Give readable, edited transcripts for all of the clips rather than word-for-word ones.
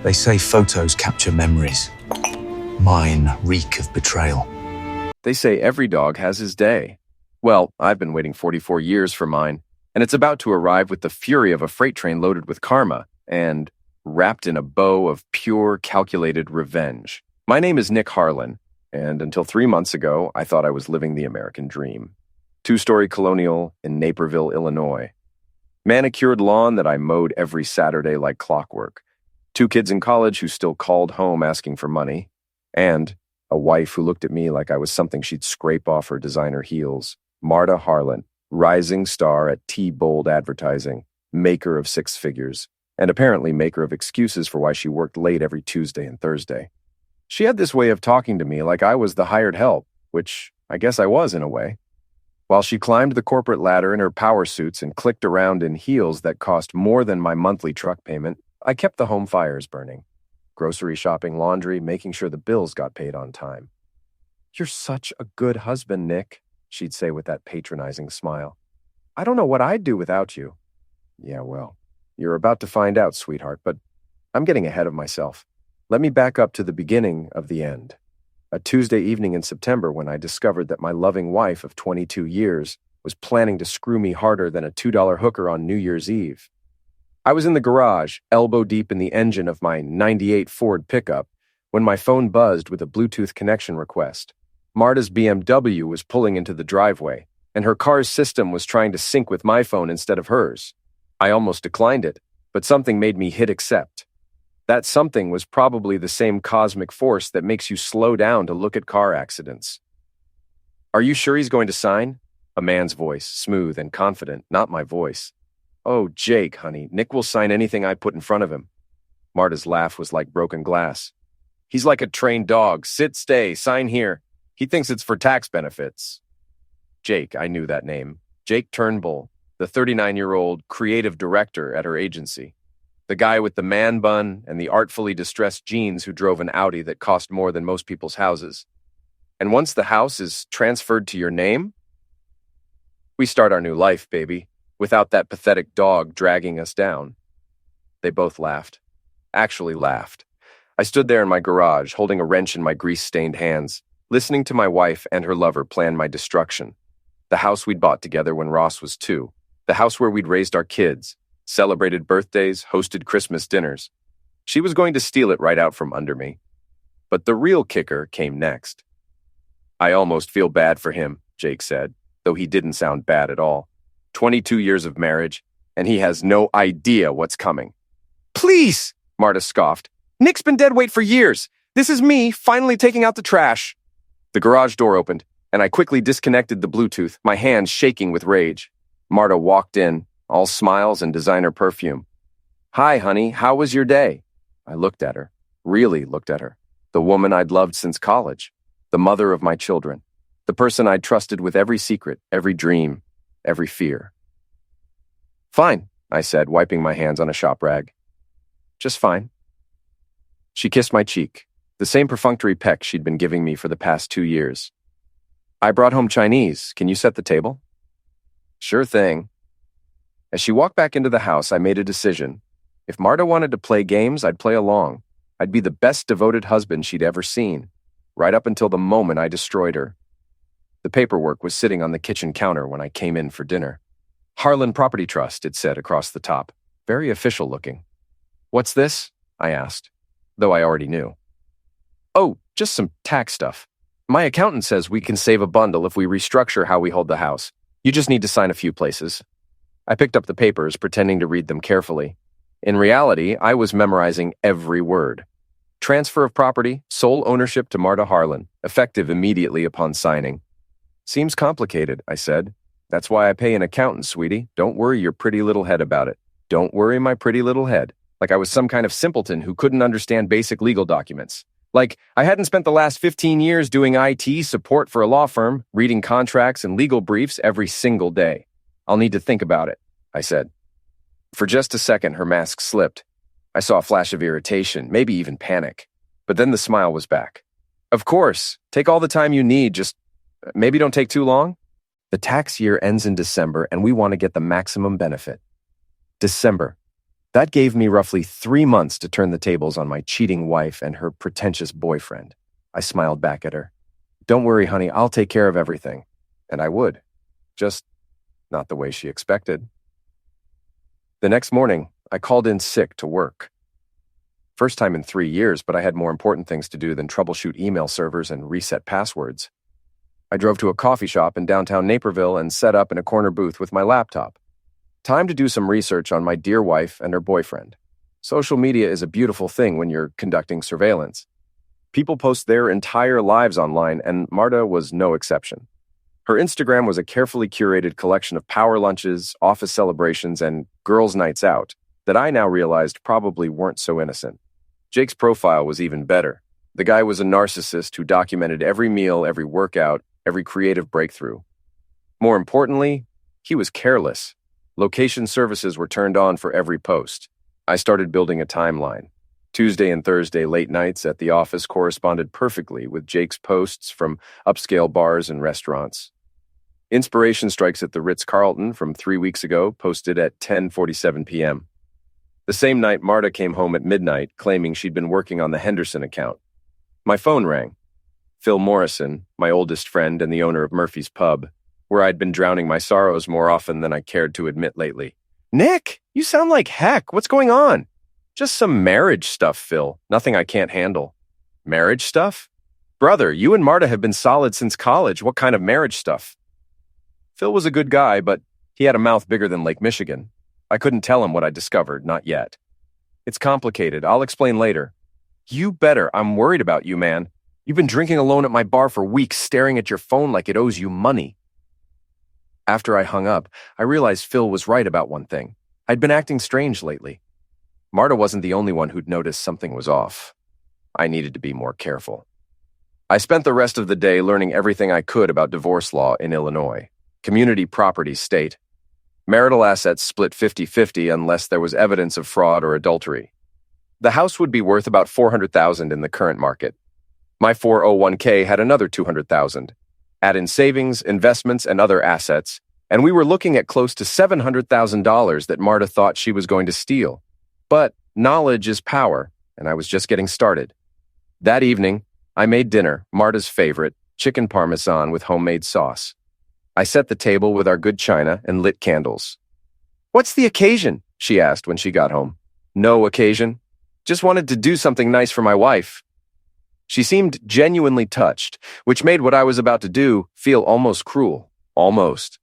They say photos capture memories. Mine reek of betrayal. They say every dog has his day. Well, I've been waiting 44 years for mine, and it's about to arrive with the fury of a freight train loaded with karma and wrapped in a bow of pure, calculated revenge. My name is Nick Harlan, and until 3 months ago, I thought I was living the American dream. Two-story colonial in Naperville, Illinois. Manicured lawn that I mowed every Saturday like clockwork. 2 kids in college who still called home asking for money. And a wife who looked at me like I was something she'd scrape off her designer heels. Marta Harlan, rising star at T-Bold Advertising, maker of 6 figures, and apparently maker of excuses for why she worked late every Tuesday and Thursday. She had this way of talking to me like I was the hired help, which I guess I was in a way. While she climbed the corporate ladder in her power suits and clicked around in heels that cost more than my monthly truck payment, I kept the home fires burning. Grocery shopping, laundry, making sure the bills got paid on time. "You're such a good husband, Nick," she'd say with that patronizing smile. "I don't know what I'd do without you." Yeah, well, you're about to find out, sweetheart, but I'm getting ahead of myself. Let me back up to the beginning of the end. A Tuesday evening in September when I discovered that my loving wife of 22 years was planning to screw me harder than a $2 hooker on New Year's Eve. I was in the garage, elbow deep in the engine of my '98 Ford pickup, when my phone buzzed with a Bluetooth connection request. Marta's BMW was pulling into the driveway, and her car's system was trying to sync with my phone instead of hers. I almost declined it, but something made me hit accept. That something was probably the same cosmic force that makes you slow down to look at car accidents. "Are you sure he's going to sign?" A man's voice, smooth and confident, not my voice. "Oh, Jake, honey, Nick will sign anything I put in front of him." Marta's laugh was like broken glass. "He's like a trained dog. Sit, stay, sign here. He thinks it's for tax benefits." Jake, I knew that name. Jake Turnbull, the 39-year-old creative director at her agency. The guy with the man bun and the artfully distressed jeans who drove an Audi that cost more than most people's houses. And once the house is transferred to your name, we start our new life, baby, without that pathetic dog dragging us down. They both laughed. Actually laughed. I stood there in my garage, holding a wrench in my grease-stained hands, listening to my wife and her lover plan my destruction. The house we'd bought together when Ross was 2. The house where we'd raised our kids, celebrated birthdays, hosted Christmas dinners. She was going to steal it right out from under me. But the real kicker came next. "I almost feel bad for him," Jake said, though he didn't sound bad at all. 22 years of marriage, and he has no idea what's coming. "Please," Marta scoffed. "Nick's been dead weight for years. This is me finally taking out the trash." The garage door opened, and I quickly disconnected the Bluetooth, my hands shaking with rage. Marta walked in, all smiles and designer perfume. "Hi, honey, how was your day?" I looked at her, really looked at her. The woman I'd loved since college, the mother of my children, the person I'd trusted with every secret, every dream, every fear. "Fine," I said, wiping my hands on a shop rag. "Just fine." She kissed my cheek, the same perfunctory peck she'd been giving me for the past 2 years. "I brought home Chinese. Can you set the table?" "Sure thing." As she walked back into the house, I made a decision. If Marta wanted to play games, I'd play along. I'd be the best devoted husband she'd ever seen, right up until the moment I destroyed her. The paperwork was sitting on the kitchen counter when I came in for dinner. "Harlan Property Trust," it said across the top. Very official looking. "What's this?" I asked, though I already knew. "Oh, just some tax stuff. My accountant says we can save a bundle if we restructure how we hold the house. You just need to sign a few places." I picked up the papers, pretending to read them carefully. In reality, I was memorizing every word. Transfer of property, sole ownership to Marta Harlan, effective immediately upon signing. "Seems complicated," I said. "That's why I pay an accountant, sweetie. Don't worry your pretty little head about it. Don't worry my pretty little head." Like I was some kind of simpleton who couldn't understand basic legal documents. Like I hadn't spent the last 15 years doing IT support for a law firm, reading contracts and legal briefs every single day. "I'll need to think about it," I said. For just a second, her mask slipped. I saw a flash of irritation, maybe even panic. But then the smile was back. "Of course, take all the time you need, just maybe don't take too long." The tax year ends in December, and we want to get the maximum benefit. December. That gave me roughly 3 months to turn the tables on my cheating wife and her pretentious boyfriend. I smiled back at her. Don't worry, honey, I'll take care of everything. And I would. Just not the way she expected. The next morning, I called in sick to work. First time in 3 years, but I had more important things to do than troubleshoot email servers and reset passwords. I drove to a coffee shop in downtown Naperville and set up in a corner booth with my laptop. Time to do some research on my dear wife and her boyfriend. Social media is a beautiful thing when you're conducting surveillance. People post their entire lives online, and Marta was no exception. Her Instagram was a carefully curated collection of power lunches, office celebrations, and girls' nights out that I now realized probably weren't so innocent. Jake's profile was even better. The guy was a narcissist who documented every meal, every workout, every creative breakthrough. More importantly, he was careless. Location services were turned on for every post. I started building a timeline. Tuesday and Thursday late nights at the office corresponded perfectly with Jake's posts from upscale bars and restaurants. Inspiration strikes at the Ritz-Carlton from 3 weeks ago posted at 10:47 p.m. The same night, Marta came home at midnight, claiming she'd been working on the Henderson account. My phone rang. Phil Morrison, my oldest friend and the owner of Murphy's Pub, where I'd been drowning my sorrows more often than I cared to admit lately. Nick, you sound like heck. What's going on? Just some marriage stuff, Phil. Nothing I can't handle. Marriage stuff? Brother, you and Marta have been solid since college. What kind of marriage stuff? Phil was a good guy, but he had a mouth bigger than Lake Michigan. I couldn't tell him what I discovered, not yet. It's complicated. I'll explain later. You better. I'm worried about you, man. You've been drinking alone at my bar for weeks, staring at your phone like it owes you money. After I hung up, I realized Phil was right about one thing. I'd been acting strange lately. Marta wasn't the only one who'd noticed something was off. I needed to be more careful. I spent the rest of the day learning everything I could about divorce law in Illinois. Community property state. Marital assets split 50-50 unless there was evidence of fraud or adultery. The house would be worth about $400,000 in the current market. My 401k had another $200,000. Add in savings, investments, and other assets, and we were looking at close to $700,000 that Marta thought she was going to steal. But knowledge is power, and I was just getting started. That evening, I made dinner, Marta's favorite, chicken parmesan with homemade sauce. I set the table with our good china and lit candles. What's the occasion? She asked when she got home. No occasion. Just wanted to do something nice for my wife. She seemed genuinely touched, which made what I was about to do feel almost cruel. Almost.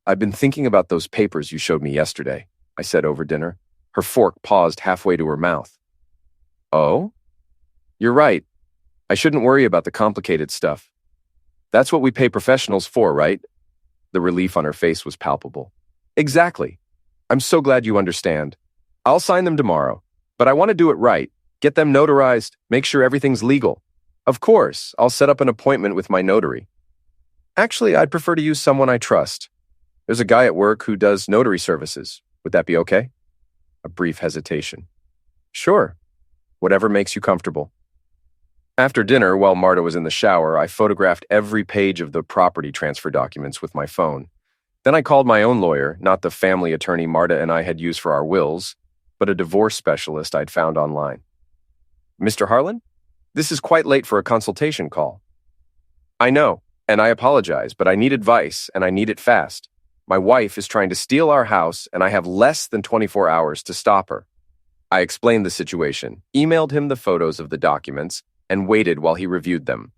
I've been thinking about those papers you showed me yesterday, I said over dinner. Her fork paused halfway to her mouth. Oh? You're right. I shouldn't worry about the complicated stuff. That's what we pay professionals for, right? The relief on her face was palpable. Exactly. I'm so glad you understand. I'll sign them tomorrow, but I want to do it right. Get them notarized, make sure everything's legal. Of course, I'll set up an appointment with my notary. Actually, I'd prefer to use someone I trust. There's a guy at work who does notary services. Would that be okay? A brief hesitation. Sure. Whatever makes you comfortable. After dinner, while Marta was in the shower, I photographed every page of the property transfer documents with my phone. Then I called my own lawyer, not the family attorney Marta and I had used for our wills, but a divorce specialist I'd found online. Mr. Harlan? This is quite late for a consultation call. I know, and I apologize, but I need advice, and I need it fast. My wife is trying to steal our house, and I have less than 24 hours to stop her. I explained the situation, emailed him the photos of the documents, and waited while he reviewed them.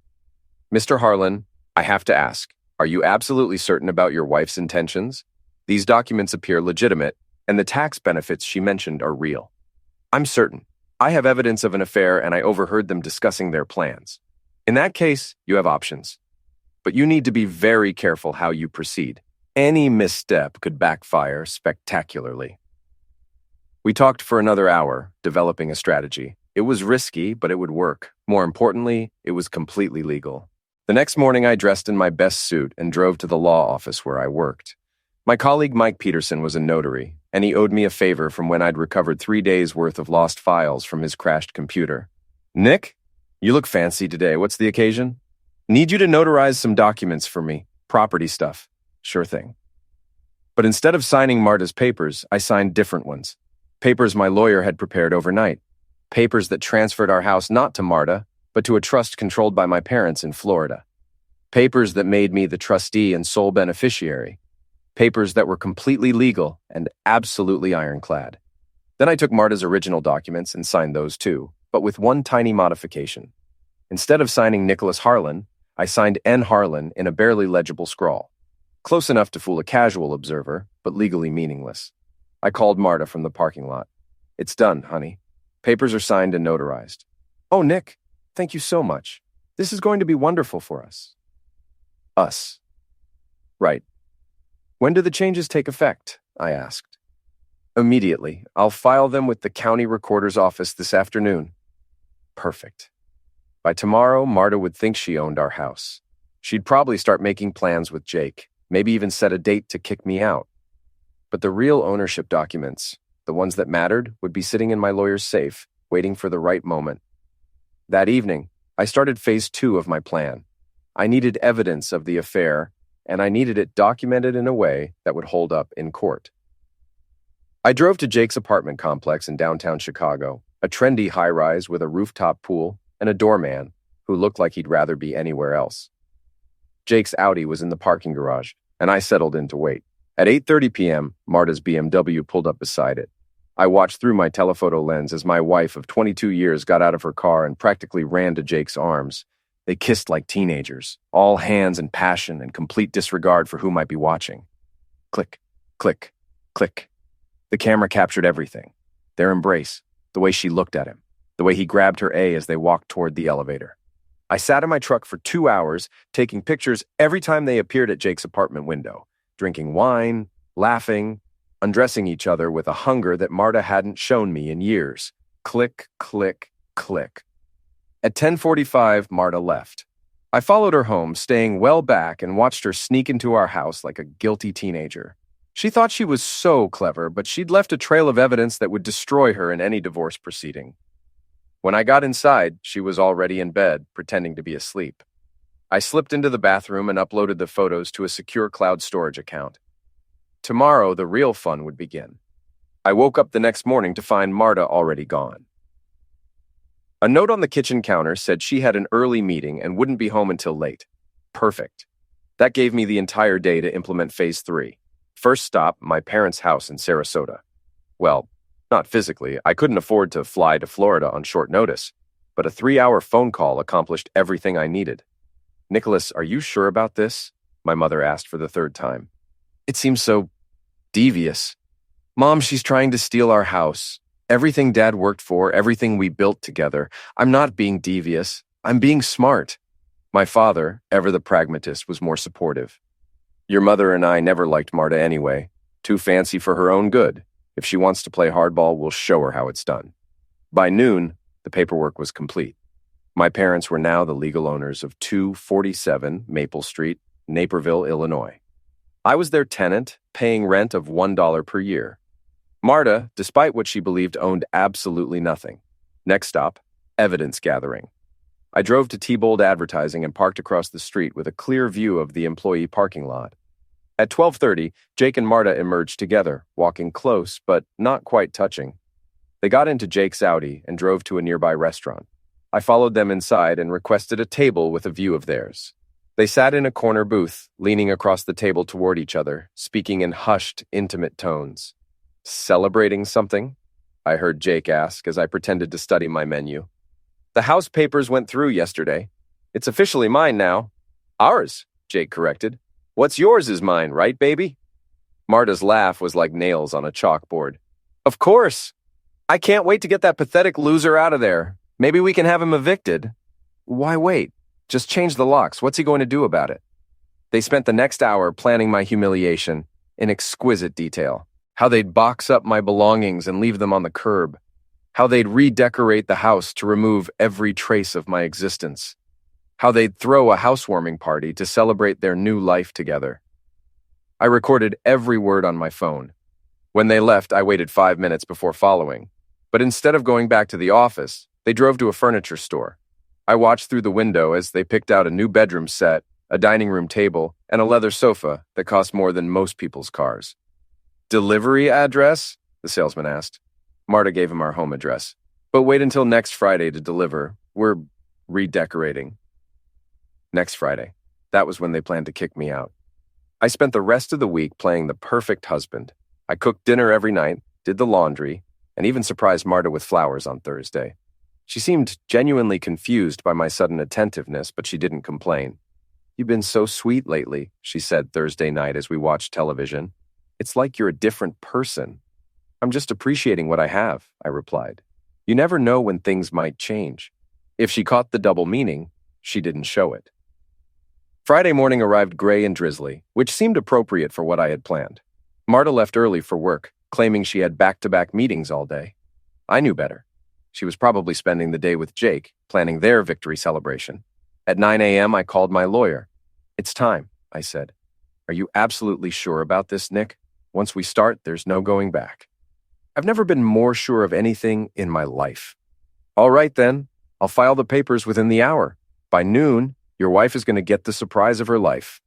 Mr. Harlan, I have to ask, are you absolutely certain about your wife's intentions? These documents appear legitimate, and the tax benefits she mentioned are real. I'm certain. I have evidence of an affair, and I overheard them discussing their plans. In that case, you have options. But you need to be very careful how you proceed. Any misstep could backfire spectacularly. We talked for another hour, developing a strategy. It was risky, but it would work. More importantly, it was completely legal. The next morning, I dressed in my best suit and drove to the law office where I worked. My colleague Mike Peterson was a notary, and he owed me a favor from when I'd recovered 3 days' worth of lost files from his crashed computer. Nick, you look fancy today. What's the occasion? Need you to notarize some documents for me. Property stuff. Sure thing. But instead of signing Marta's papers, I signed different ones. Papers my lawyer had prepared overnight. Papers that transferred our house not to Marta, but to a trust controlled by my parents in Florida. Papers that made me the trustee and sole beneficiary. Papers that were completely legal and absolutely ironclad. Then I took Marta's original documents and signed those too, but with one tiny modification. Instead of signing Nicholas Harlan, I signed N. Harlan in a barely legible scrawl. Close enough to fool a casual observer, but legally meaningless. I called Marta from the parking lot. "It's done, honey. Papers are signed and notarized." "Oh, Nick, thank you so much. This is going to be wonderful for us." Us. Right. "When do the changes take effect?" I asked. "Immediately. I'll file them with the county recorder's office this afternoon." Perfect. By tomorrow, Marta would think she owned our house. She'd probably start making plans with Jake, maybe even set a date to kick me out. But the real ownership documents, the ones that mattered, would be sitting in my lawyer's safe, waiting for the right moment. That evening, I started phase 2 of my plan. I needed evidence of the affair, and I needed it documented in a way that would hold up in court. I drove to Jake's apartment complex in downtown Chicago, a trendy high-rise with a rooftop pool and a doorman who looked like he'd rather be anywhere else. Jake's Audi was in the parking garage, and I settled in to wait. At 8:30 p.m., Marta's BMW pulled up beside it. I watched through my telephoto lens as my wife of 22 years got out of her car and practically ran to Jake's arms. They kissed like teenagers, all hands and passion and complete disregard for who might be watching. Click, click, click. The camera captured everything. Their embrace, the way she looked at him, the way he grabbed her as they walked toward the elevator. I sat in my truck for 2 hours, taking pictures every time they appeared at Jake's apartment window, drinking wine, laughing, undressing each other with a hunger that Marta hadn't shown me in years. Click, click, click. At 10:45, Marta left. I followed her home, staying well back, and watched her sneak into our house like a guilty teenager. She thought she was so clever, but she'd left a trail of evidence that would destroy her in any divorce proceeding. When I got inside, she was already in bed, pretending to be asleep. I slipped into the bathroom and uploaded the photos to a secure cloud storage account. Tomorrow, the real fun would begin. I woke up the next morning to find Marta already gone. A note on the kitchen counter said she had an early meeting and wouldn't be home until late. Perfect. That gave me the entire day to implement phase 3. First stop, my parents' house in Sarasota. Well, not physically. I couldn't afford to fly to Florida on short notice, but a 3-hour phone call accomplished everything I needed. "Nicholas, are you sure about this?" my mother asked for the 3rd time. "It seems so devious." "Mom, she's trying to steal our house. Everything Dad worked for, everything we built together. I'm not being devious. I'm being smart." My father, ever the pragmatist, was more supportive. "Your mother and I never liked Marta anyway. Too fancy for her own good. If she wants to play hardball, we'll show her how it's done." By noon, the paperwork was complete. My parents were now the legal owners of 247 Maple Street, Naperville, Illinois. I was their tenant, paying rent of $1 per year. Marta, despite what she believed, owned absolutely nothing. Next stop, evidence gathering. I drove to T-Bold Advertising and parked across the street with a clear view of the employee parking lot. At 12:30, Jake and Marta emerged together, walking close but not quite touching. They got into Jake's Audi and drove to a nearby restaurant. I followed them inside and requested a table with a view of theirs. They sat in a corner booth, leaning across the table toward each other, speaking in hushed, intimate tones. "Celebrating something?" I heard Jake ask as I pretended to study my menu. "The house papers went through yesterday. It's officially mine now." "Ours," Jake corrected. "What's yours is mine, right, baby?" Marta's laugh was like nails on a chalkboard. "Of course. I can't wait to get that pathetic loser out of there. Maybe we can have him evicted." "Why wait? Just change the locks. What's he going to do about it?" They spent the next hour planning my humiliation in exquisite detail. How they'd box up my belongings and leave them on the curb. How they'd redecorate the house to remove every trace of my existence. How they'd throw a housewarming party to celebrate their new life together. I recorded every word on my phone. When they left, I waited 5 minutes before following. But instead of going back to the office, they drove to a furniture store. I watched through the window as they picked out a new bedroom set, a dining room table, and a leather sofa that cost more than most people's cars. "Delivery address?" the salesman asked. Marta gave him our home address. But wait until next Friday to deliver. We're redecorating. Next Friday. That was when they planned to kick me out. I spent the rest of the week playing the perfect husband. I cooked dinner every night, did the laundry, and even surprised Marta with flowers on Thursday. She seemed genuinely confused by my sudden attentiveness, but she didn't complain. "You've been so sweet lately," she said Thursday night as we watched television. "It's like you're a different person." "I'm just appreciating what I have," I replied. You never know when things might change. If she caught the double meaning, she didn't show it. Friday morning arrived gray and drizzly, which seemed appropriate for what I had planned. Marta left early for work, claiming she had back-to-back meetings all day. I knew better. She was probably spending the day with Jake, planning their victory celebration. At 9 a.m., I called my lawyer. "It's time," I said. "Are you absolutely sure about this, Nick? Once we start, there's no going back." I've never been more sure of anything in my life. "All right, then. I'll file the papers within the hour. By noon, your wife is going to get the surprise of her life."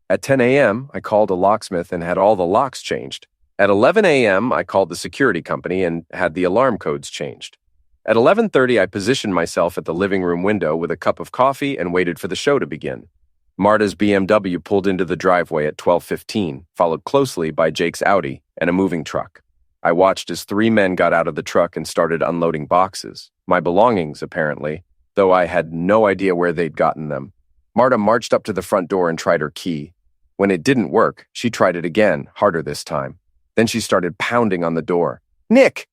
At 10 a.m., I called a locksmith and had all the locks changed. At 11 a.m., I called the security company and had the alarm codes changed. At 11:30, I positioned myself at the living room window with a cup of coffee and waited for the show to begin. Marta's BMW pulled into the driveway at 12:15, followed closely by Jake's Audi and a moving truck. I watched as 3 men got out of the truck and started unloading boxes, my belongings apparently, though I had no idea where they'd gotten them. Marta marched up to the front door and tried her key. When it didn't work, she tried it again, harder this time. Then she started pounding on the door. Nick!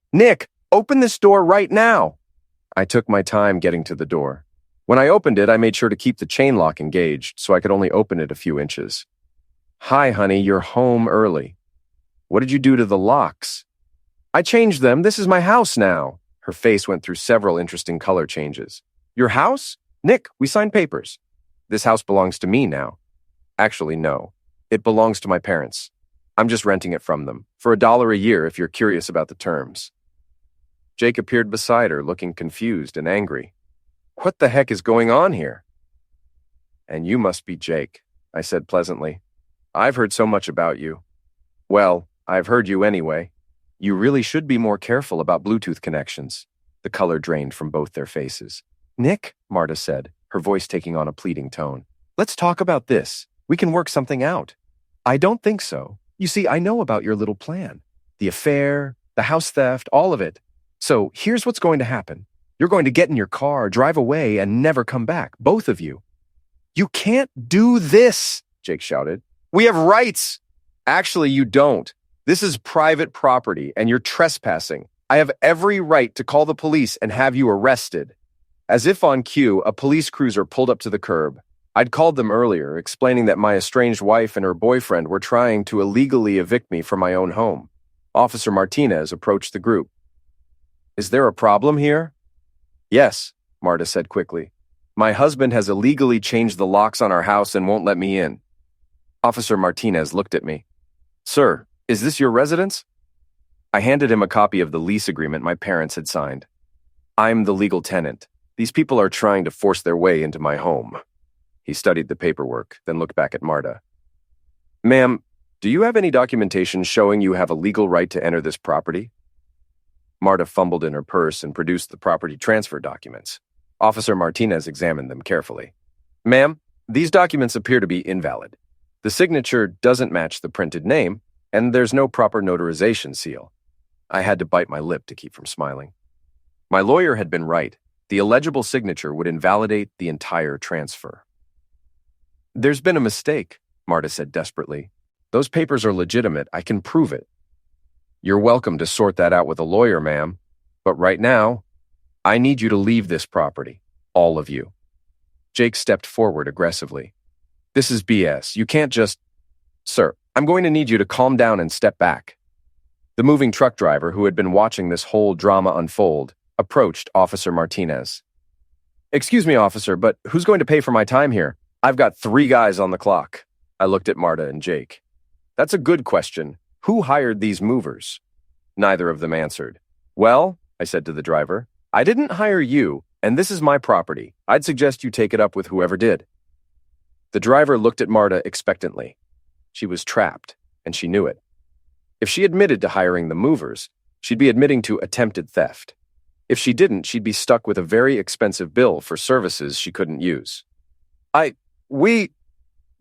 Open this door right now!" I took my time getting to the door. When I opened it, I made sure to keep the chain lock engaged so I could only open it a few inches. "Hi, honey, you're home early." "What did you do to the locks?" "I changed them. This is my house now." Her face went through several interesting color changes. "Your house? Nick, we signed papers." "This house belongs to me now." "Actually, no. It belongs to my parents. I'm just renting it from them, for $1 a year if you're curious about the terms." Jake appeared beside her, looking confused and angry. "What the heck is going on here?" "And you must be Jake," I said pleasantly. "I've heard so much about you." "Well, I've heard you anyway. You really should be more careful about Bluetooth connections." The color drained from both their faces. "Nick," Marta said, her voice taking on a pleading tone, "let's talk about this. We can work something out." "I don't think so. You see, I know about your little plan. The affair, the house theft, all of it. So here's what's going to happen. You're going to get in your car, drive away, and never come back, both of you." "You can't do this," Jake shouted. "We have rights." "Actually, you don't. This is private property, and you're trespassing. I have every right to call the police and have you arrested." As if on cue, a police cruiser pulled up to the curb. I'd called them earlier, explaining that my estranged wife and her boyfriend were trying to illegally evict me from my own home. Officer Martinez approached the group. "Is there a problem here?" "Yes," Marta said quickly. "My husband has illegally changed the locks on our house and won't let me in." Officer Martinez looked at me. "Sir, is this your residence?" I handed him a copy of the lease agreement my parents had signed. "I'm the legal tenant. These people are trying to force their way into my home." He studied the paperwork, then looked back at Marta. "Ma'am, do you have any documentation showing you have a legal right to enter this property?" Marta fumbled in her purse and produced the property transfer documents. Officer Martinez examined them carefully. "Ma'am, these documents appear to be invalid. The signature doesn't match the printed name, and there's no proper notarization seal." I had to bite my lip to keep from smiling. My lawyer had been right. The illegible signature would invalidate the entire transfer. "There's been a mistake," Marta said desperately. "Those papers are legitimate. I can prove it." "You're welcome to sort that out with a lawyer, ma'am. But right now, I need you to leave this property. All of you." Jake stepped forward aggressively. "This is BS. You can't just—" "Sir, I'm going to need you to calm down and step back." The moving truck driver, who had been watching this whole drama unfold, approached Officer Martinez. "Excuse me, officer, but who's going to pay for my time here? I've got 3 guys on the clock." I looked at Marta and Jake. "That's a good question. Who hired these movers?" Neither of them answered. "Well," I said to the driver, "I didn't hire you, and this is my property. I'd suggest you take it up with whoever did." The driver looked at Marta expectantly. She was trapped, and she knew it. If she admitted to hiring the movers, She'd be admitting to attempted theft. If she didn't, she'd be stuck with a very expensive bill for services she couldn't use.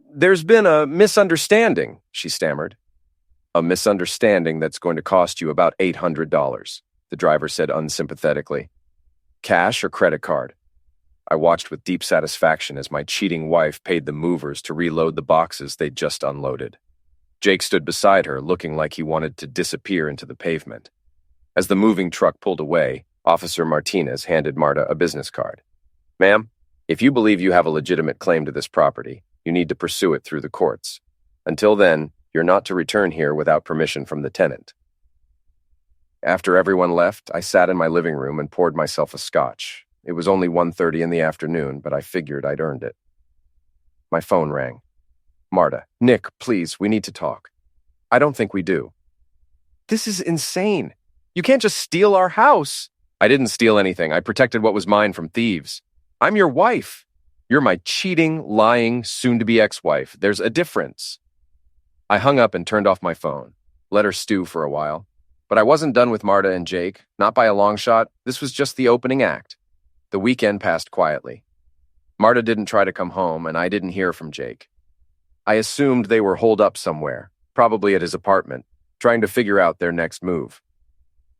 There's been a misunderstanding, she stammered. A misunderstanding that's going to cost you about $800, the driver said unsympathetically. Cash or credit card? I watched with deep satisfaction as my cheating wife paid the movers to reload the boxes they'd just unloaded. Jake stood beside her, looking like he wanted to disappear into the pavement. As the moving truck pulled away, Officer Martinez handed Marta a business card. Ma'am, if you believe you have a legitimate claim to this property, you need to pursue it through the courts. Until then, you're not to return here without permission from the tenant. After everyone left, I sat in my living room and poured myself a scotch. It was only 1:30 in the afternoon, but I figured I'd earned it. My phone rang. Marta, Nick, please, we need to talk. I don't think we do. This is insane. You can't just steal our house. I didn't steal anything. I protected what was mine from thieves. I'm your wife. You're my cheating, lying, soon-to-be ex-wife. There's a difference. I hung up and turned off my phone, let her stew for a while. But I wasn't done with Marta and Jake, not by a long shot. This was just the opening act. The weekend passed quietly. Marta didn't try to come home, and I didn't hear from Jake. I assumed they were holed up somewhere, probably at his apartment, trying to figure out their next move.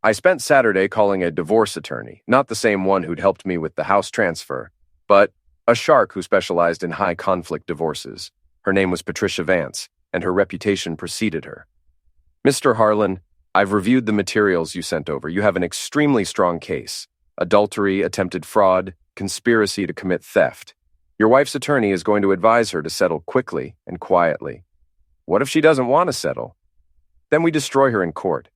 I spent Saturday calling a divorce attorney, not the same one who'd helped me with the house transfer, but a shark who specialized in high-conflict divorces. Her name was Patricia Vance, and her reputation preceded her. Mr. Harlan, I've reviewed the materials you sent over. You have an extremely strong case. Adultery, attempted fraud, conspiracy to commit theft. Your wife's attorney is going to advise her to settle quickly and quietly. What if she doesn't want to settle? Then we destroy her in court.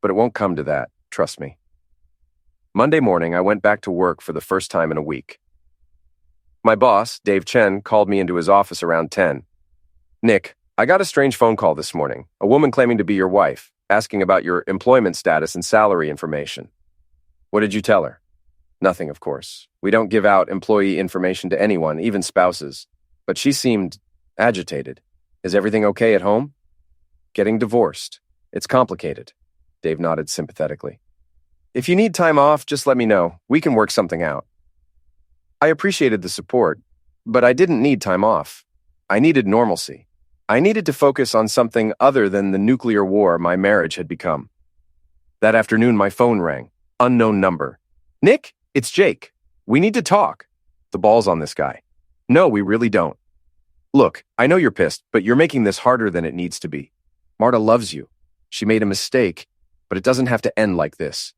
But it won't come to that, trust me. Monday morning, I went back to work for the first time in a week. My boss, Dave Chen, called me into his office around 10. Nick, I got a strange phone call this morning, a woman claiming to be your wife, asking about your employment status and salary information. What did you tell her? Nothing, of course. We don't give out employee information to anyone, even spouses. But she seemed agitated. Is everything okay at home? Getting divorced. It's complicated. Dave nodded sympathetically. If you need time off, just let me know. We can work something out. I appreciated the support, but I didn't need time off. I needed normalcy. I needed to focus on something other than the nuclear war my marriage had become. That afternoon, my phone rang. Unknown number. Nick, it's Jake. We need to talk. The ball's on this guy. No, we really don't. Look, I know you're pissed, but you're making this harder than it needs to be. Marta loves you. She made a mistake, but it doesn't have to end like this.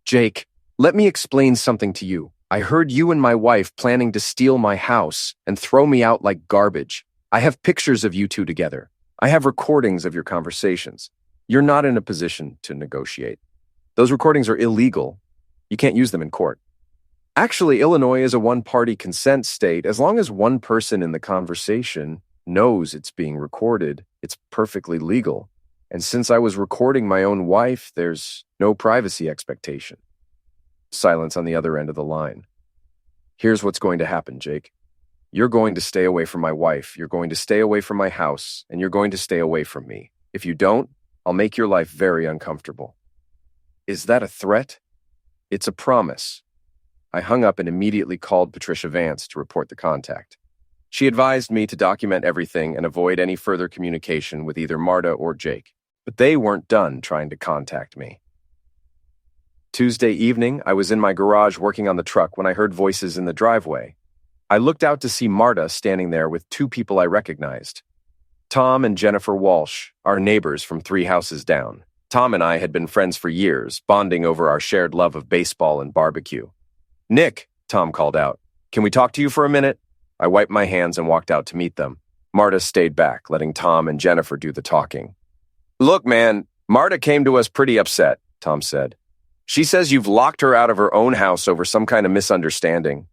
Jake, let me explain something to you. I heard you and my wife planning to steal my house and throw me out like garbage. I have pictures of you two together. I have recordings of your conversations. You're not in a position to negotiate. Those recordings are illegal. You can't use them in court. Actually, Illinois is a one-party consent state. As long as one person in the conversation knows it's being recorded, it's perfectly legal. And since I was recording my own wife, there's no privacy expectation. Silence on the other end of the line. Here's what's going to happen, Jake. You're going to stay away from my wife, you're going to stay away from my house, and you're going to stay away from me. If you don't, I'll make your life very uncomfortable. Is that a threat? It's a promise. I hung up and immediately called Patricia Vance to report the contact. She advised me to document everything and avoid any further communication with either Marta or Jake. But they weren't done trying to contact me. Tuesday evening, I was in my garage working on the truck when I heard voices in the driveway. I looked out to see Marta standing there with two people I recognized. Tom and Jennifer Walsh, our neighbors from 3 houses down. Tom and I had been friends for years, bonding over our shared love of baseball and barbecue. Nick, Tom called out, can we talk to you for a minute? I wiped my hands and walked out to meet them. Marta stayed back, letting Tom and Jennifer do the talking. Look, man, Marta came to us pretty upset, Tom said. She says you've locked her out of her own house over some kind of misunderstanding.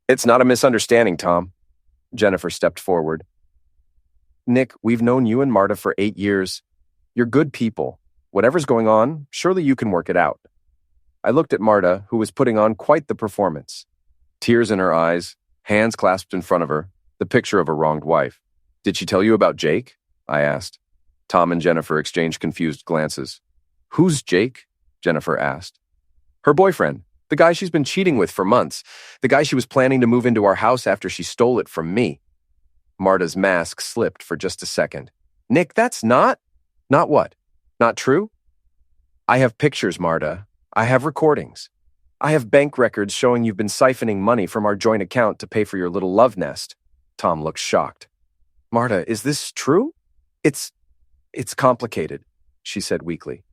It's not a misunderstanding, Tom. Jennifer stepped forward. Nick, we've known you and Marta for 8 years. You're good people. Whatever's going on, surely you can work it out. I looked at Marta, who was putting on quite the performance. Tears in her eyes, hands clasped in front of her, the picture of a wronged wife. Did she tell you about Jake? I asked. Tom and Jennifer exchanged confused glances. Who's Jake? Jennifer asked. Her boyfriend, the guy she's been cheating with for months, the guy she was planning to move into our house after she stole it from me. Marta's mask slipped for just a second. Nick, that's not what? Not true? I have pictures, Marta. I have recordings. I have bank records showing you've been siphoning money from our joint account to pay for your little love nest. Tom looked shocked. Marta, is this true? It's complicated, she said weakly.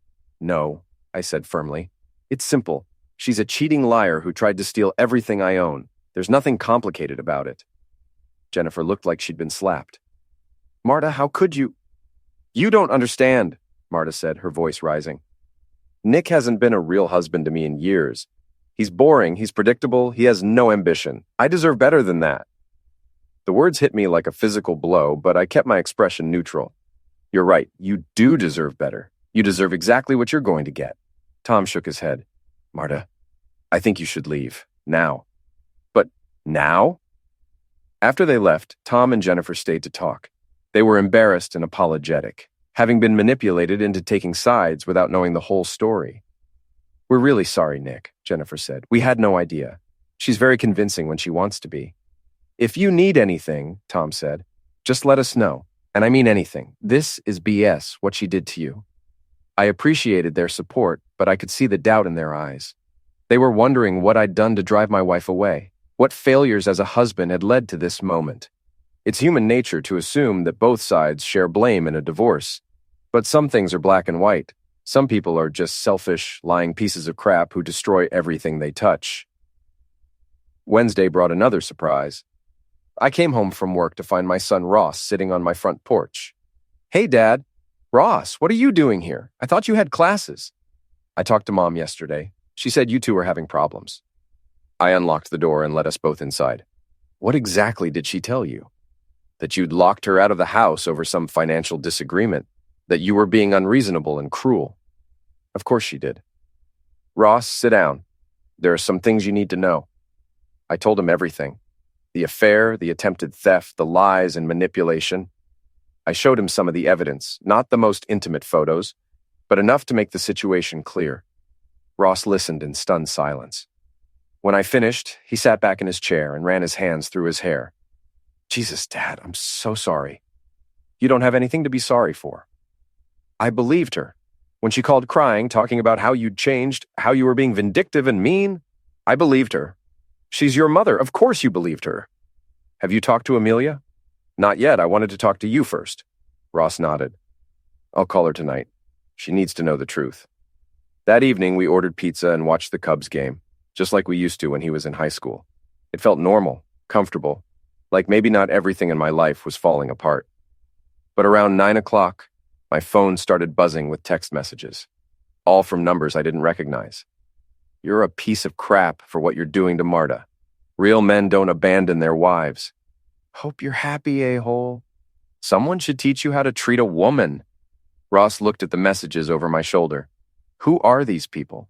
No, I said firmly. It's simple. She's a cheating liar who tried to steal everything I own. There's nothing complicated about it. Jennifer looked like she'd been slapped. Marta, how could you? You don't understand, Marta said, her voice rising. Nick hasn't been a real husband to me in years. He's boring, he's predictable, he has no ambition. I deserve better than that. The words hit me like a physical blow, but I kept my expression neutral. You're right, you do deserve better. You deserve exactly what you're going to get. Tom shook his head. Marta, I think you should leave. Now. But now? After they left, Tom and Jennifer stayed to talk. They were embarrassed and apologetic, having been manipulated into taking sides without knowing the whole story. We're really sorry, Nick, Jennifer said. We had no idea. She's very convincing when she wants to be. If you need anything, Tom said, just let us know. And I mean anything. This is BS, what she did to you. I appreciated their support, but I could see the doubt in their eyes. They were wondering what I'd done to drive my wife away, what failures as a husband had led to this moment. It's human nature to assume that both sides share blame in a divorce. But some things are black and white. Some people are just selfish, lying pieces of crap who destroy everything they touch. Wednesday brought another surprise. I came home from work to find my son Ross sitting on my front porch. Hey, Dad. Ross, what are you doing here? I thought you had classes. I talked to Mom yesterday. She said you two were having problems. I unlocked the door and let us both inside. What exactly did she tell you? That you'd locked her out of the house over some financial disagreement? That you were being unreasonable and cruel? Of course she did. Ross, sit down. There are some things you need to know. I told him everything. The affair, the attempted theft, the lies and manipulation. I showed him some of the evidence, not the most intimate photos, but enough to make the situation clear. Ross listened in stunned silence. When I finished, he sat back in his chair and ran his hands through his hair. Jesus, Dad, I'm so sorry. You don't have anything to be sorry for. I believed her. When she called crying, talking about how you'd changed, how you were being vindictive and mean, I believed her. She's your mother. Of course you believed her. Have you talked to Amelia? Not yet. I wanted to talk to you first. Ross nodded. I'll call her tonight. She needs to know the truth. That evening, we ordered pizza and watched the Cubs game, just like we used to when he was in high school. It felt normal, comfortable, like maybe not everything in my life was falling apart. But around 9 o'clock, my phone started buzzing with text messages, all from numbers I didn't recognize. You're a piece of crap for what you're doing to Marta. Real men don't abandon their wives. Hope you're happy, a-hole. Someone should teach you how to treat a woman. Ross looked at the messages over my shoulder. Who are these people?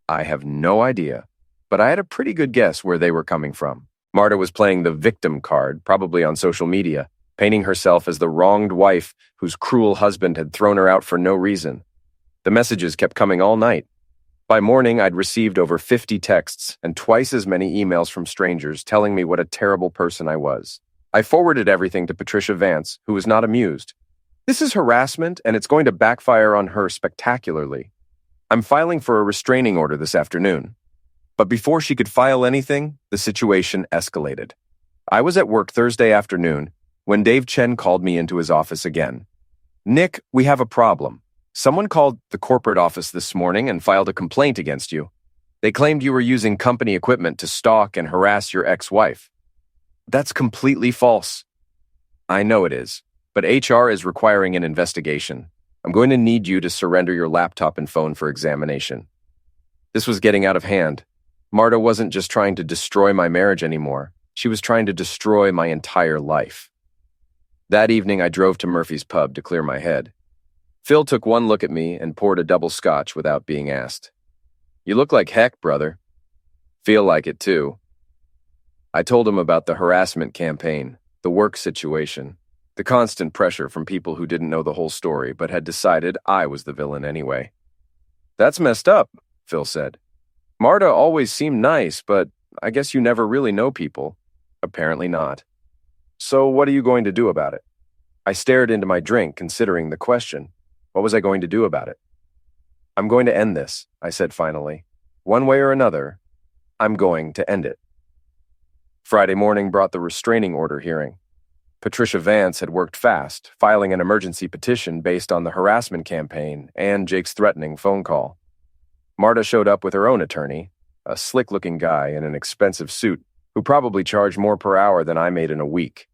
I have no idea, but I had a pretty good guess where they were coming from. Marta was playing the victim card, probably on social media, painting herself as the wronged wife whose cruel husband had thrown her out for no reason. The messages kept coming all night. By morning, I'd received over 50 texts and twice as many emails from strangers telling me what a terrible person I was. I forwarded everything to Patricia Vance, who was not amused. This is harassment, and it's going to backfire on her spectacularly. I'm filing for a restraining order this afternoon. But before she could file anything, the situation escalated. I was at work Thursday afternoon when Dave Chen called me into his office again. Nick, we have a problem. Someone called the corporate office this morning and filed a complaint against you. They claimed you were using company equipment to stalk and harass your ex-wife. That's completely false. I know it is, but HR is requiring an investigation. I'm going to need you to surrender your laptop and phone for examination. This was getting out of hand. Marta wasn't just trying to destroy my marriage anymore. She was trying to destroy my entire life. That evening, I drove to Murphy's pub to clear my head. Phil took one look at me and poured a double scotch without being asked. You look like heck, brother. Feel like it, too. I told him about the harassment campaign, the work situation, the constant pressure from people who didn't know the whole story but had decided I was the villain anyway. That's messed up, Phil said. Marta always seemed nice, but I guess you never really know people. Apparently not. So what are you going to do about it? I stared into my drink, considering the question. What was I going to do about it? I'm going to end this, I said finally. One way or another, I'm going to end it. Friday morning brought the restraining order hearing. Patricia Vance had worked fast, filing an emergency petition based on the harassment campaign and Jake's threatening phone call. Marta showed up with her own attorney, a slick-looking guy in an expensive suit who probably charged more per hour than I made in a week.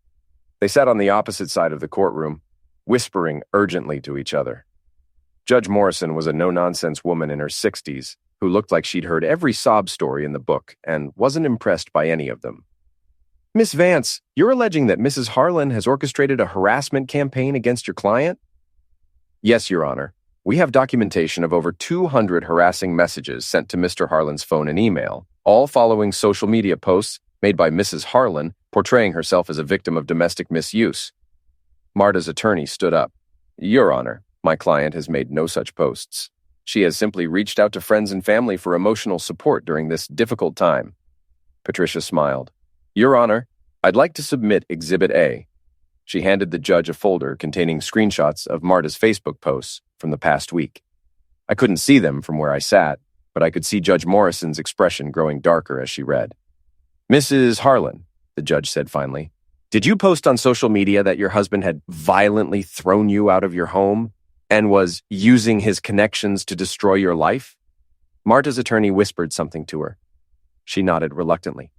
They sat on the opposite side of the courtroom, whispering urgently to each other. Judge Morrison was a no-nonsense woman in her 60s who looked like she'd heard every sob story in the book and wasn't impressed by any of them. Miss Vance, you're alleging that Mrs. Harlan has orchestrated a harassment campaign against your client? Yes, Your Honor. We have documentation of over 200 harassing messages sent to Mr. Harlan's phone and email, all following social media posts made by Mrs. Harlan portraying herself as a victim of domestic misuse. Marta's attorney stood up. Your Honor, my client has made no such posts. She has simply reached out to friends and family for emotional support during this difficult time. Patricia smiled. Your Honor, I'd like to submit Exhibit A. She handed the judge a folder containing screenshots of Marta's Facebook posts from the past week. I couldn't see them from where I sat, but I could see Judge Morrison's expression growing darker as she read. Mrs. Harlan, the judge said finally, did you post on social media that your husband had violently thrown you out of your home and was using his connections to destroy your life? Marta's attorney whispered something to her. She nodded reluctantly.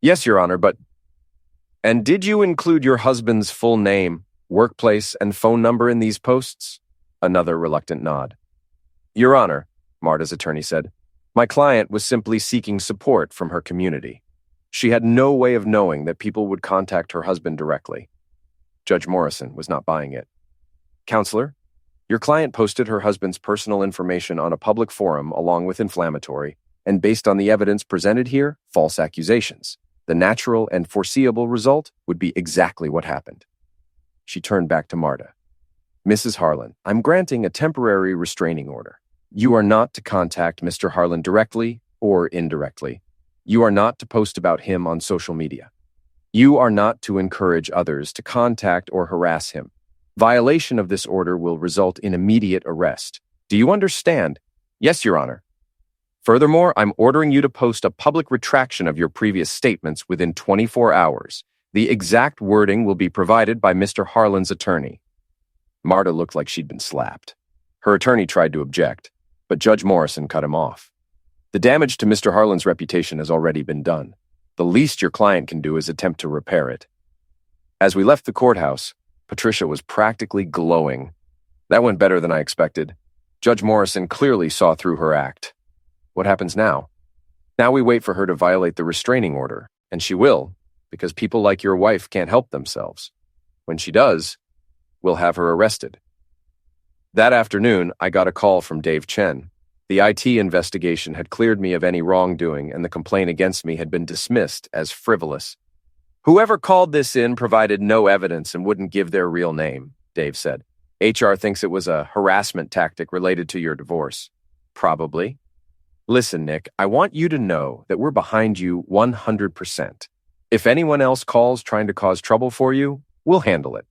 Yes, Your Honor, but... And did you include your husband's full name, workplace, and phone number in these posts? Another reluctant nod. Your Honor, Marta's attorney said, my client was simply seeking support from her community. She had no way of knowing that people would contact her husband directly. Judge Morrison was not buying it. Counselor, your client posted her husband's personal information on a public forum along with inflammatory, and based on the evidence presented here, false accusations. The natural and foreseeable result would be exactly what happened. She turned back to Marta. Mrs. Harlan, I'm granting a temporary restraining order. You are not to contact Mr. Harlan directly or indirectly. You are not to post about him on social media. You are not to encourage others to contact or harass him. Violation of this order will result in immediate arrest. Do you understand? Yes, Your Honor. Furthermore, I'm ordering you to post a public retraction of your previous statements within 24 hours. The exact wording will be provided by Mr. Harlan's attorney. Marta looked like she'd been slapped. Her attorney tried to object, but Judge Morrison cut him off. The damage to Mr. Harlan's reputation has already been done. The least your client can do is attempt to repair it. As we left the courthouse, Patricia was practically glowing. That went better than I expected. Judge Morrison clearly saw through her act. What happens now? Now we wait for her to violate the restraining order, and she will, because people like your wife can't help themselves. When she does, we'll have her arrested. That afternoon, I got a call from Dave Chen. The IT investigation had cleared me of any wrongdoing, and the complaint against me had been dismissed as frivolous. Whoever called this in provided no evidence and wouldn't give their real name, Dave said. HR thinks it was a harassment tactic related to your divorce. Probably. Listen, Nick, I want you to know that we're behind you 100%. If anyone else calls trying to cause trouble for you, we'll handle it.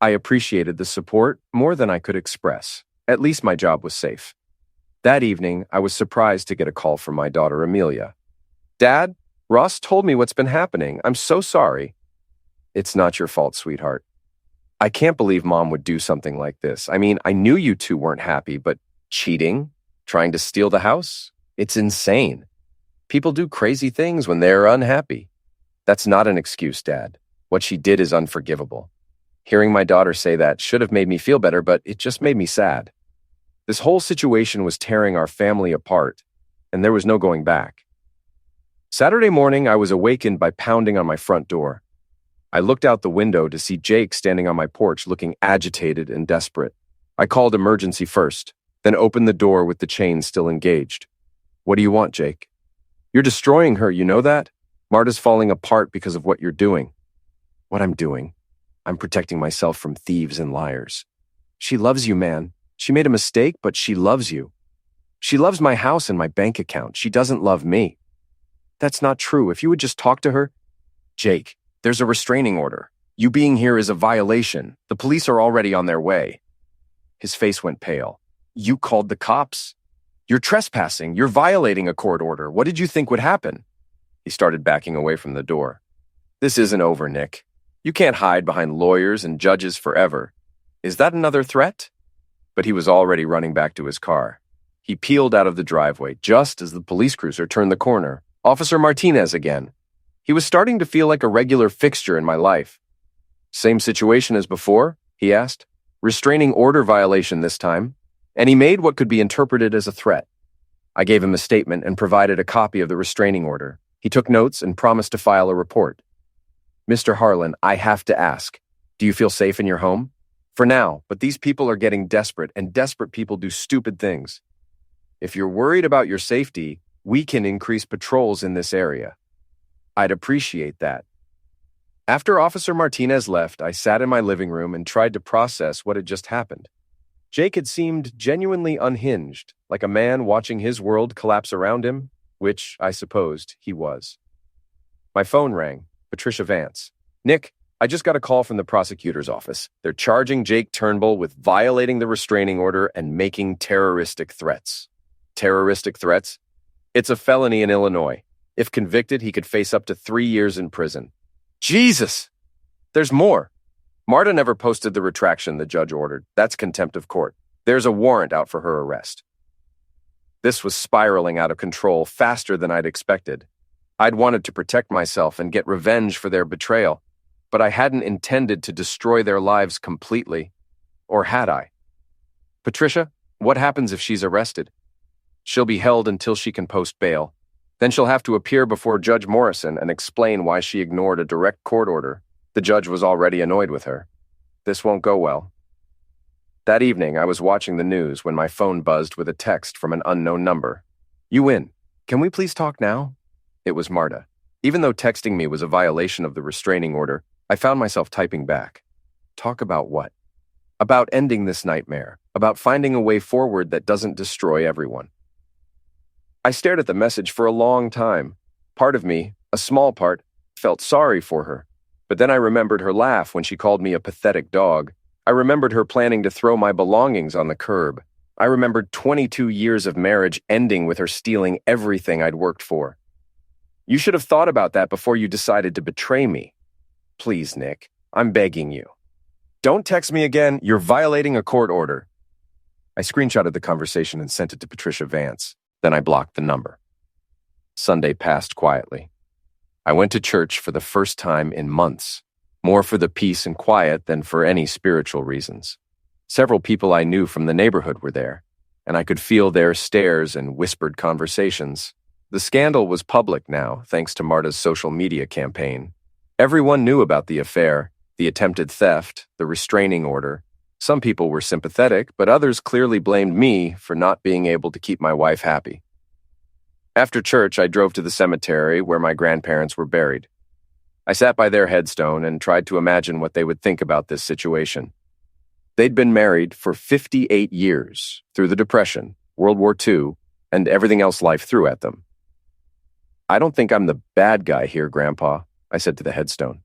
I appreciated the support more than I could express. At least my job was safe. That evening, I was surprised to get a call from my daughter, Amelia. Dad, Ross told me what's been happening. I'm so sorry. It's not your fault, sweetheart. I can't believe Mom would do something like this. I mean, I knew you two weren't happy, but cheating? Trying to steal the house? It's insane. People do crazy things when they're unhappy. That's not an excuse, Dad. What she did is unforgivable. Hearing my daughter say that should have made me feel better, but it just made me sad. This whole situation was tearing our family apart, and there was no going back. Saturday morning, I was awakened by pounding on my front door. I looked out the window to see Jake standing on my porch looking agitated and desperate. I called emergency first, then opened the door with the chain still engaged. What do you want, Jake? You're destroying her, you know that? Marta's falling apart because of what you're doing. What I'm doing? I'm protecting myself from thieves and liars. She loves you, man. She made a mistake, but she loves you. She loves my house and my bank account. She doesn't love me. That's not true. If you would just talk to her. Jake, there's a restraining order. You being here is a violation. The police are already on their way. His face went pale. You called the cops? You're trespassing. You're violating a court order. What did you think would happen? He started backing away from the door. This isn't over, Nick. You can't hide behind lawyers and judges forever. Is that another threat? But he was already running back to his car. He peeled out of the driveway just as the police cruiser turned the corner. Officer Martinez again. He was starting to feel like a regular fixture in my life. Same situation as before? He asked. Restraining order violation this time. And he made what could be interpreted as a threat. I gave him a statement and provided a copy of the restraining order. He took notes and promised to file a report. Mr. Harlan, I have to ask, do you feel safe in your home? For now, but these people are getting desperate, and desperate people do stupid things. If you're worried about your safety, we can increase patrols in this area. I'd appreciate that. After Officer Martinez left, I sat in my living room and tried to process what had just happened. Jake had seemed genuinely unhinged, like a man watching his world collapse around him, which I supposed he was. My phone rang. Patricia Vance. Nick, I just got a call from the prosecutor's office. They're charging Jake Turnbull with violating the restraining order and making terroristic threats. Terroristic threats? It's a felony in Illinois. If convicted, he could face up to 3 years in prison. Jesus! There's more. Marta never posted the retraction the judge ordered. That's contempt of court. There's a warrant out for her arrest. This was spiraling out of control faster than I'd expected. I'd wanted to protect myself and get revenge for their betrayal, but I hadn't intended to destroy their lives completely. Or had I? Patricia, what happens if she's arrested? She'll be held until she can post bail. Then she'll have to appear before Judge Morrison and explain why she ignored a direct court order. The judge was already annoyed with her. This won't go well. That evening, I was watching the news when my phone buzzed with a text from an unknown number. You win. Can we please talk now? It was Marta. Even though texting me was a violation of the restraining order, I found myself typing back. Talk about what? About ending this nightmare. About finding a way forward that doesn't destroy everyone. I stared at the message for a long time. Part of me, a small part, felt sorry for her. But then I remembered her laugh when she called me a pathetic dog. I remembered her planning to throw my belongings on the curb. I remembered 22 years of marriage ending with her stealing everything I'd worked for. You should have thought about that before you decided to betray me. Please, Nick, I'm begging you. Don't text me again. You're violating a court order. I screenshotted the conversation and sent it to Patricia Vance. Then I blocked the number. Sunday passed quietly. I went to church for the first time in months, more for the peace and quiet than for any spiritual reasons. Several people I knew from the neighborhood were there, and I could feel their stares and whispered conversations. The scandal was public now, thanks to Marta's social media campaign. Everyone knew about the affair, the attempted theft, the restraining order. Some people were sympathetic, but others clearly blamed me for not being able to keep my wife happy. After church, I drove to the cemetery where my grandparents were buried. I sat by their headstone and tried to imagine what they would think about this situation. They'd been married for 58 years, through the Depression, World War II, and everything else life threw at them. I don't think I'm the bad guy here, Grandpa, I said to the headstone.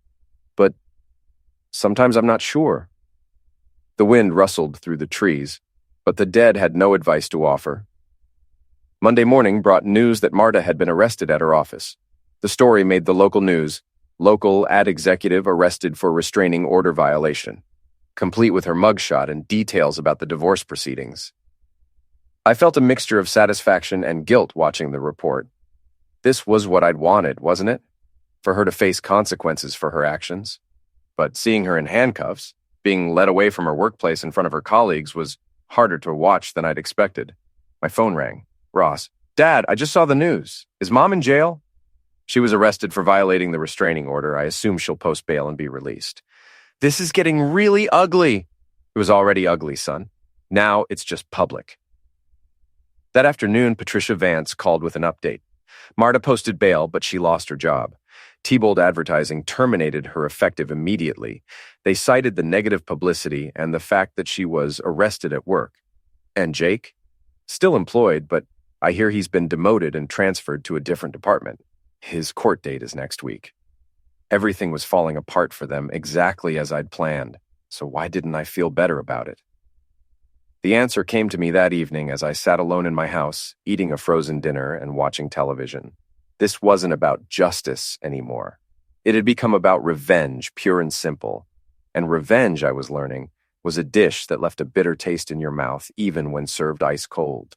But sometimes I'm not sure. The wind rustled through the trees, but the dead had no advice to offer. Monday morning brought news that Marta had been arrested at her office. The story made the local news. Local ad executive arrested for restraining order violation, complete with her mugshot and details about the divorce proceedings. I felt a mixture of satisfaction and guilt watching the report. This was what I'd wanted, wasn't it? For her to face consequences for her actions. But seeing her in handcuffs, being led away from her workplace in front of her colleagues, was harder to watch than I'd expected. My phone rang. Ross, Dad, I just saw the news. Is Mom in jail? She was arrested for violating the restraining order. I assume she'll post bail and be released. This is getting really ugly. It was already ugly, son. Now it's just public. That afternoon, Patricia Vance called with an update. Marta posted bail, but she lost her job. T-Bold Advertising terminated her effective immediately. They cited the negative publicity and the fact that she was arrested at work. And Jake? Still employed, but I hear he's been demoted and transferred to a different department. His court date is next week. Everything was falling apart for them exactly as I'd planned, so why didn't I feel better about it? The answer came to me that evening as I sat alone in my house, eating a frozen dinner and watching television. This wasn't about justice anymore. It had become about revenge, pure and simple. And revenge, I was learning, was a dish that left a bitter taste in your mouth even when served ice cold.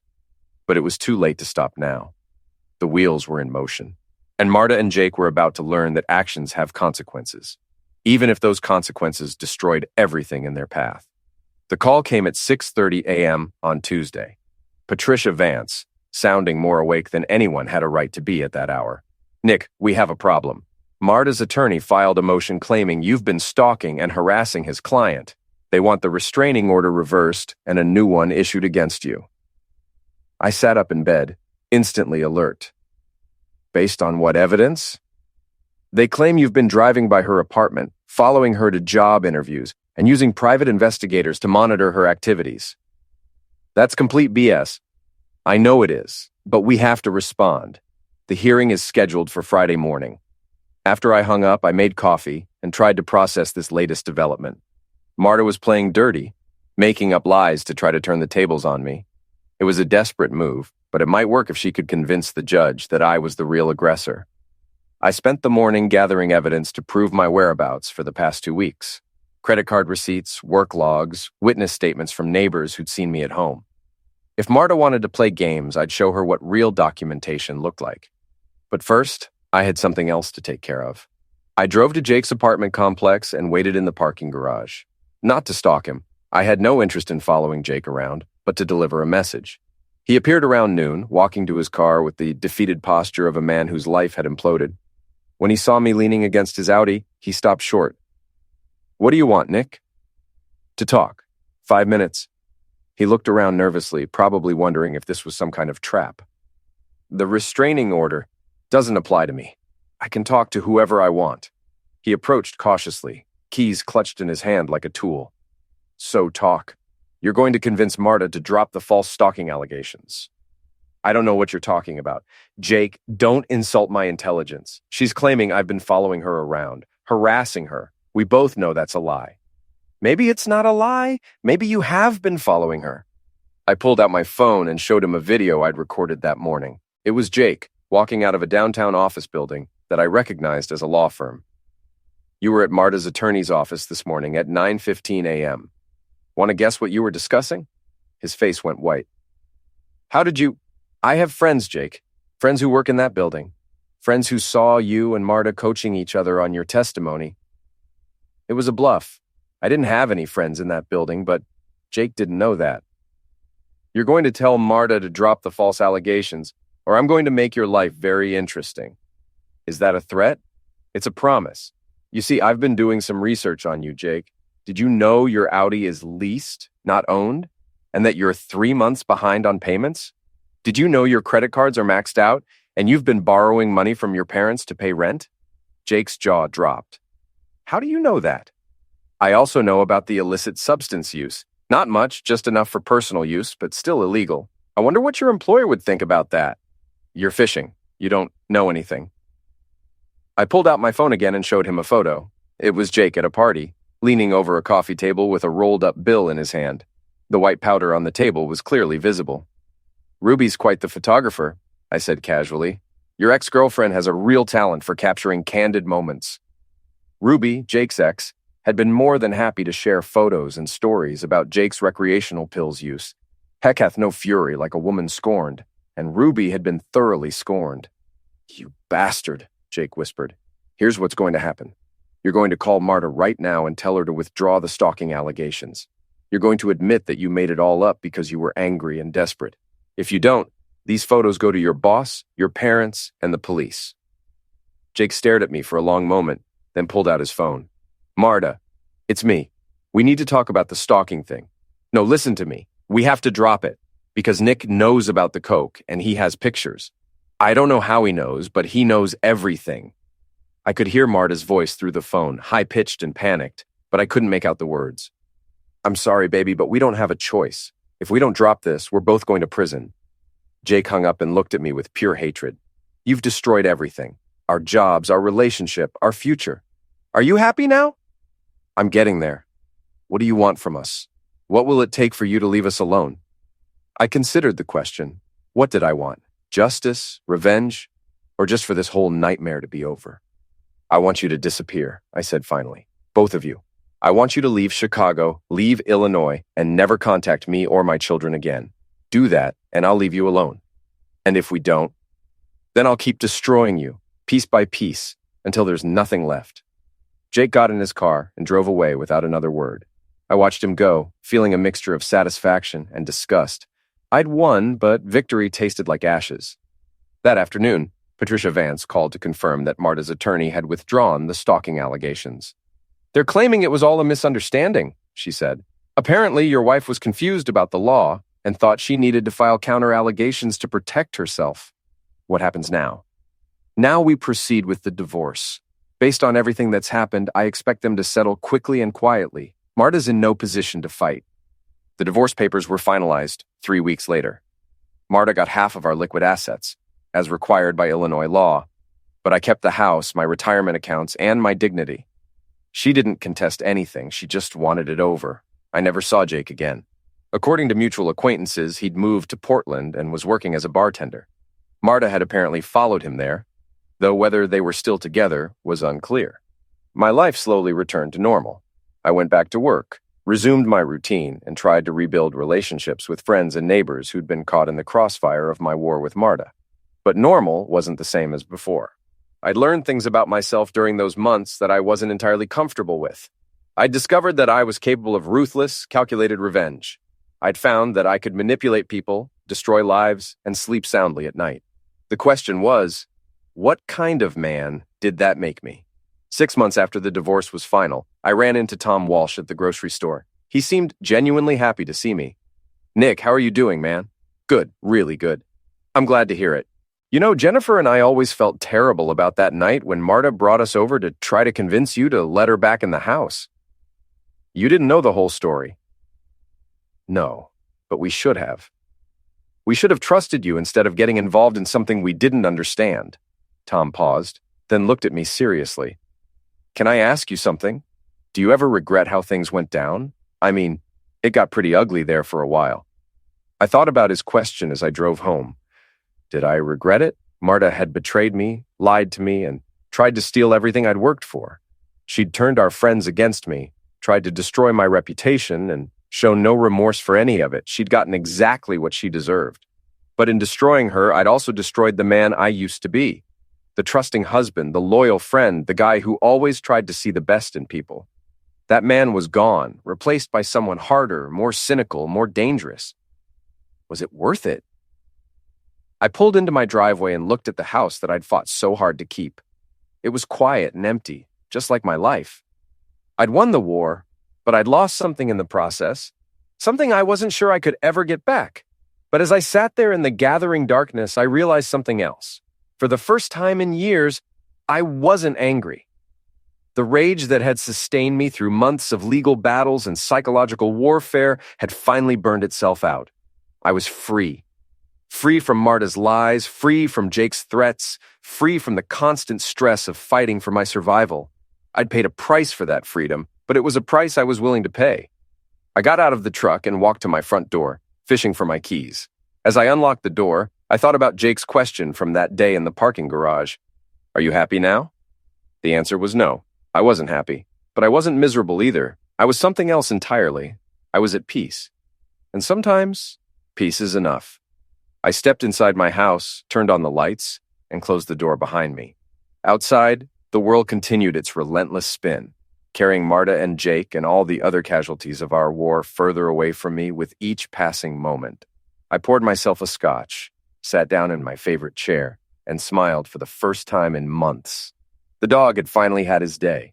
But it was too late to stop now. The wheels were in motion. And Marta and Jake were about to learn that actions have consequences, even if those consequences destroyed everything in their path. The call came at 6:30 a.m. on Tuesday. Patricia Vance, sounding more awake than anyone had a right to be at that hour. "Nick, we have a problem. Marta's attorney filed a motion claiming you've been stalking and harassing his client. They want the restraining order reversed and a new one issued against you." I sat up in bed, instantly alert. Based on what evidence? "They claim you've been driving by her apartment, following her to job interviews, and using private investigators to monitor her activities." "That's complete BS. I know it is, but we have to respond. The hearing is scheduled for Friday morning." After I hung up, I made coffee and tried to process this latest development. Marta was playing dirty, making up lies to try to turn the tables on me. It was a desperate move, but it might work if she could convince the judge that I was the real aggressor. I spent the morning gathering evidence to prove my whereabouts for the past 2 weeks. Credit card receipts, work logs, witness statements from neighbors who'd seen me at home. If Marta wanted to play games, I'd show her what real documentation looked like. But first, I had something else to take care of. I drove to Jake's apartment complex and waited in the parking garage. Not to stalk him. I had no interest in following Jake around, but to deliver a message. He appeared around noon, walking to his car with the defeated posture of a man whose life had imploded. When he saw me leaning against his Audi, he stopped short. "What do you want, Nick?" "To talk. 5 minutes." He looked around nervously, probably wondering if this was some kind of trap. "The restraining order doesn't apply to me. I can talk to whoever I want." He approached cautiously, keys clutched in his hand like a tool. "So talk. You're going to convince Marta to drop the false stalking allegations." "I don't know what you're talking about. Jake, don't insult my intelligence. She's claiming I've been following her around, harassing her. We both know that's a lie." "Maybe it's not a lie. Maybe you have been following her." I pulled out my phone and showed him a video I'd recorded that morning. It was Jake, walking out of a downtown office building that I recognized as a law firm. "You were at Marta's attorney's office this morning at 9:15 a.m. Want to guess what you were discussing?" His face went white. "How did you—" "I have friends, Jake. Friends who work in that building. Friends who saw you and Marta coaching each other on your testimony." It was a bluff. I didn't have any friends in that building, but Jake didn't know that. "You're going to tell Marta to drop the false allegations, or I'm going to make your life very interesting." "Is that a threat?" "It's a promise. You see, I've been doing some research on you, Jake. Did you know your Audi is leased, not owned, and that you're 3 months behind on payments? Did you know your credit cards are maxed out, and you've been borrowing money from your parents to pay rent?" Jake's jaw dropped. "How do you know that?" "I also know about the illicit substance use. Not much, just enough for personal use, but still illegal. I wonder what your employer would think about that." "You're fishing. You don't know anything." I pulled out my phone again and showed him a photo. It was Jake at a party, leaning over a coffee table with a rolled-up bill in his hand. The white powder on the table was clearly visible. "Ruby's quite the photographer," I said casually. "Your ex-girlfriend has a real talent for capturing candid moments." Ruby, Jake's ex, had been more than happy to share photos and stories about Jake's recreational pills use. Heck hath no fury like a woman scorned, and Ruby had been thoroughly scorned. "You bastard," Jake whispered. "Here's what's going to happen. You're going to call Marta right now and tell her to withdraw the stalking allegations. You're going to admit that you made it all up because you were angry and desperate. If you don't, these photos go to your boss, your parents, and the police." Jake stared at me for a long moment, then pulled out his phone. "Marta, it's me. We need to talk about the stalking thing. No, listen to me. We have to drop it, because Nick knows about the coke, and he has pictures. I don't know how he knows, but he knows everything." I could hear Marta's voice through the phone, high-pitched and panicked, but I couldn't make out the words. "I'm sorry, baby, but we don't have a choice. If we don't drop this, we're both going to prison. Jake hung up and looked at me with pure hatred. You've destroyed everything. Our jobs, our relationship, our future. Are you happy now? I'm getting there. What do you want from us? What will it take for you to leave us alone? I considered the question. What did I want? Justice? Revenge? Or just for this whole nightmare to be over? I want you to disappear, I said finally. Both of you. I want you to leave Chicago, leave Illinois, and never contact me or my children again. Do that, and I'll leave you alone. And if we don't, then I'll keep destroying you, piece by piece, until there's nothing left. Jake got in his car and drove away without another word. I watched him go, feeling a mixture of satisfaction and disgust. I'd won, but victory tasted like ashes. That afternoon, Patricia Vance called to confirm that Marta's attorney had withdrawn the stalking allegations. They're claiming it was all a misunderstanding, she said. Apparently, your wife was confused about the law and thought she needed to file counter-allegations to protect herself. What happens now? Now we proceed with the divorce. Based on everything that's happened, I expect them to settle quickly and quietly. Marta's in no position to fight. The divorce papers were finalized 3 weeks later. Marta got half of our liquid assets, as required by Illinois law, but I kept the house, my retirement accounts, and my dignity. She didn't contest anything, she just wanted it over. I never saw Jake again. According to mutual acquaintances, he'd moved to Portland and was working as a bartender. Marta had apparently followed him there, though whether they were still together was unclear. My life slowly returned to normal. I went back to work, resumed my routine, and tried to rebuild relationships with friends and neighbors who'd been caught in the crossfire of my war with Marta. But normal wasn't the same as before. I'd learned things about myself during those months that I wasn't entirely comfortable with. I'd discovered that I was capable of ruthless, calculated revenge. I'd found that I could manipulate people, destroy lives, and sleep soundly at night. The question was, what kind of man did that make me? 6 months after the divorce was final, I ran into Tom Walsh at the grocery store. He seemed genuinely happy to see me. Nick, how are you doing, man? Good, really good. I'm glad to hear it. You know, Jennifer and I always felt terrible about that night when Marta brought us over to try to convince you to let her back in the house. You didn't know the whole story. No, but we should have. We should have trusted you instead of getting involved in something we didn't understand. Tom paused, then looked at me seriously. Can I ask you something? Do you ever regret how things went down? I mean, it got pretty ugly there for a while. I thought about his question as I drove home. Did I regret it? Marta had betrayed me, lied to me, and tried to steal everything I'd worked for. She'd turned our friends against me, tried to destroy my reputation, and shown no remorse for any of it. She'd gotten exactly what she deserved. But in destroying her, I'd also destroyed the man I used to be. The trusting husband, the loyal friend, the guy who always tried to see the best in people. That man was gone, replaced by someone harder, more cynical, more dangerous. Was it worth it? I pulled into my driveway and looked at the house that I'd fought so hard to keep. It was quiet and empty, just like my life. I'd won the war, but I'd lost something in the process, something I wasn't sure I could ever get back. But as I sat there in the gathering darkness, I realized something else. For the first time in years, I wasn't angry. The rage that had sustained me through months of legal battles and psychological warfare had finally burned itself out. I was free. Free from Marta's lies, free from Jake's threats, free from the constant stress of fighting for my survival. I'd paid a price for that freedom, but it was a price I was willing to pay. I got out of the truck and walked to my front door, fishing for my keys. As I unlocked the door, I thought about Jake's question from that day in the parking garage. Are you happy now? The answer was no. I wasn't happy, but I wasn't miserable either. I was something else entirely. I was at peace. And sometimes, peace is enough. I stepped inside my house, turned on the lights, and closed the door behind me. Outside, the world continued its relentless spin, carrying Marta and Jake and all the other casualties of our war further away from me with each passing moment. I poured myself a scotch, sat down in my favorite chair, and smiled for the first time in months. The dog had finally had his day.